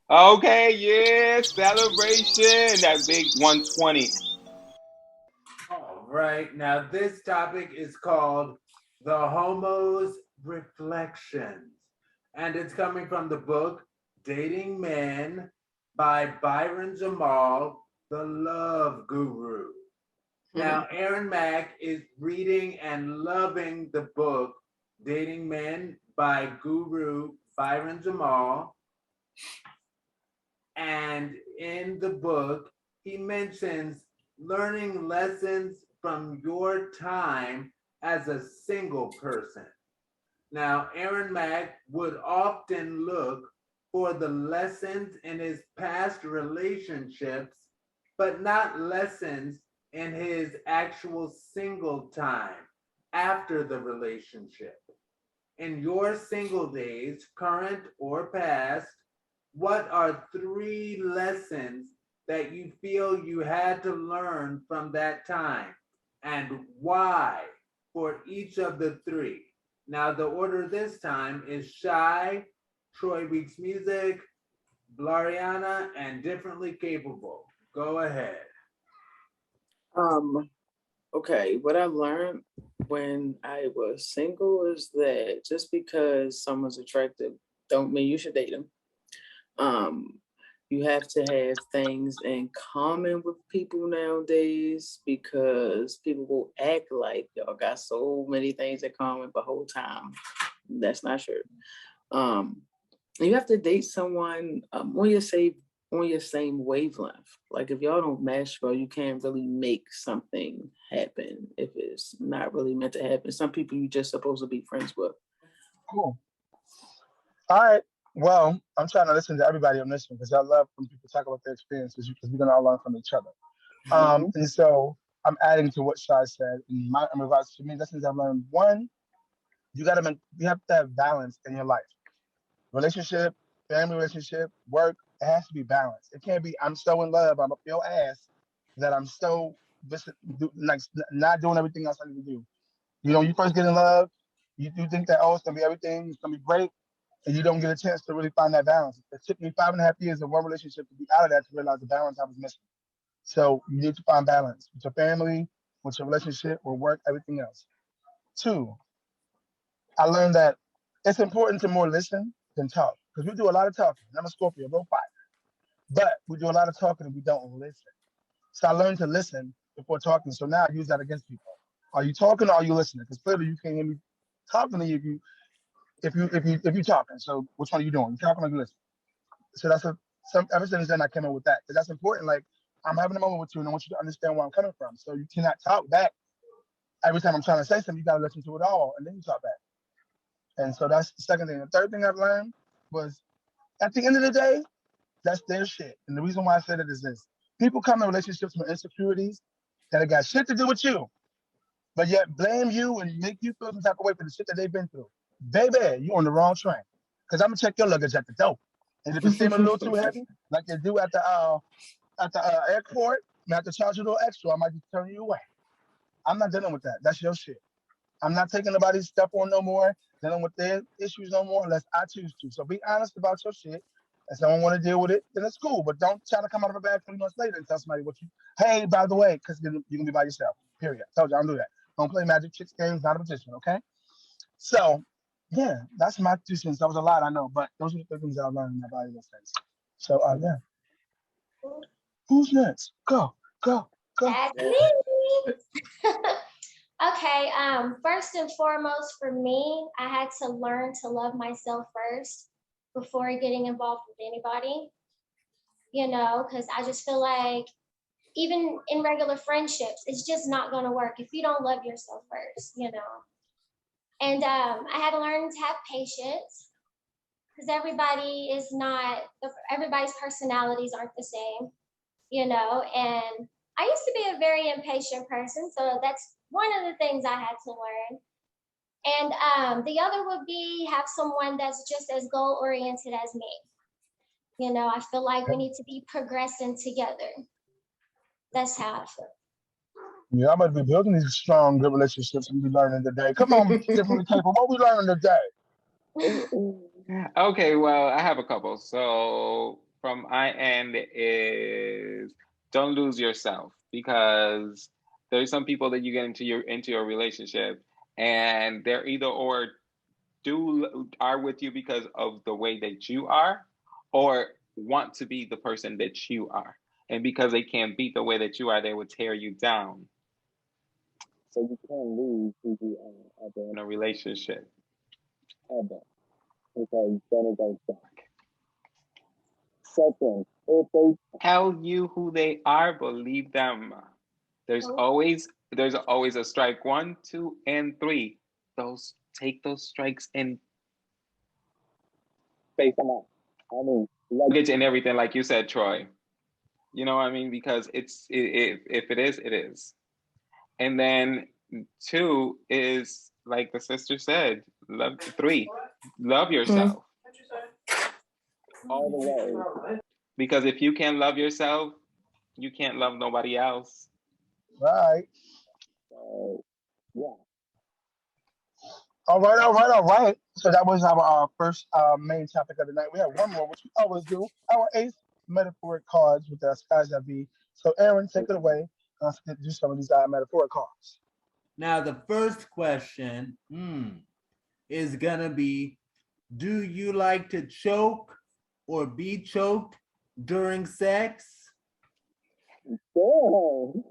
Okay, yeah, celebration. That big 120. All right, now this topic is called The Homo's Reflections, and it's coming from the book Dating Men by Byron Jamal, the Love Guru. Now, Aaron Mack is reading and loving the book Dating Men by Guru Byron Jamal. And in the book, he mentions learning lessons from your time as a single person. Now, Aaron Mack would often look for the lessons in his past relationships, but not lessons in his actual single time after the relationship. In your single days, current or past, what are three lessons that you feel you had to learn from that time and why for each of the three? Now, the order this time is Shy, Troy Weeks Music, Blariana, and Differently Capable. Go ahead. Um, okay, what I learned when I was single is that just because someone's attractive don't mean you should date them. Um, you have to have things in common with people nowadays because people will act like y'all got so many things in common the whole time. That's not true. Um, you have to date someone on your same wavelength. Like if y'all don't mesh well, you can't really make something happen if it's not really meant to happen. Some people you just supposed to be friends with. Cool. All right. Well, I'm trying to listen to everybody on this one because I love when people talk about their experiences because we're gonna all learn from each other. And so I'm adding to what Shai said. In regards to me, lessons I've learned. One, you have to have balance in your life. Relationship, family relationship, work. It has to be balanced. It can't be I'm so in love, I'm up your ass that I'm so like not doing everything else I need to do. You know, you first get in love, you think that it's gonna be everything, it's gonna be great, and you don't get a chance to really find that balance. It took me 5.5 years of one relationship to be out of that to realize the balance I was missing. So you need to find balance with your family, with your relationship, with work, everything else. Two, I learned that it's important to more listen than talk because we do a lot of talking. I'm a Scorpio, real fire, but we do a lot of talking and we don't listen. So I learned to listen before talking. So now I use that against people. Are you talking or are you listening? Because clearly you can't hear me talking to you if you talking. So which one are you doing? You talking or you listening? So that's ever since then I came up with that because that's important. Like I'm having a moment with you and I want you to understand where I'm coming from. So you cannot talk back every time I'm trying to say something. You got to listen to it all and then you talk back. And so that's the second thing. The third thing I've learned was at the end of the day, that's their shit. And the reason why I said it is this: people come in relationships with insecurities that have got shit to do with you, but yet blame you and make you feel some type of way for the shit that they've been through. Baby, you're on the wrong train. Because I'm gonna check your luggage at the door. And if it seems a little too heavy, like they do at the airport, and I have to charge you a little extra, I might just turn you away. I'm not dealing with that. That's your shit. I'm not taking nobody's stuff on no more, dealing with their issues no more unless I choose to. So be honest about your shit. If someone want to deal with it, then it's cool. But don't try to come out of a bag 3 months later and tell somebody what you, hey, by the way, because you're going to be by yourself. Period. I told you I don't do that. Don't play magic tricks games, not a magician, okay? So, yeah, that's my 2 cents. That was a lot, I know, but those are the things that I learned in my body those days. So, yeah. Who's next? Go, go, go. That's me. Okay, first and foremost for me, I had to learn to love myself first before getting involved with anybody, because I just feel like even in regular friendships, it's just not going to work if you don't love yourself first. And I had to learn to have patience because everybody's personalities aren't the same, and I used to be a very impatient person, so that's one of the things I had to learn. And the other would be have someone that's just as goal oriented as me. I feel like we need to be progressing together. That's how I feel. Yeah, I'm going to be building these strong, good relationships and be learning today. Come on, differently capable. What we learning today? Okay, well, I have a couple. So from my end is don't lose yourself, because there's some people that you get into your relationship and they're either or are with you because of the way that you are, or want to be the person that you are. And because they can't beat the way that you are, they would tear you down. So you can't lose who you are ever in a relationship. Ever. Because then it goes back. Second, if they tell you who they are, believe them. There's always a strike 1, 2, and 3. Take those strikes and face them out. I mean, luggage and everything, like you said, Troy. You know what I mean? Because if it is, it is. And then 2 is like the sister said. 3, love yourself all the way. Because if you can't love yourself, you can't love nobody else. Right. So, yeah. All right. So that was our first main topic of the night. We have one more, which we always do. Our 8th metaphoric cards with the skies that be. So, Aaron, take it away. Do some of these metaphoric cards. Now, the first question is gonna be: do you like to choke or be choked during sex? Yo.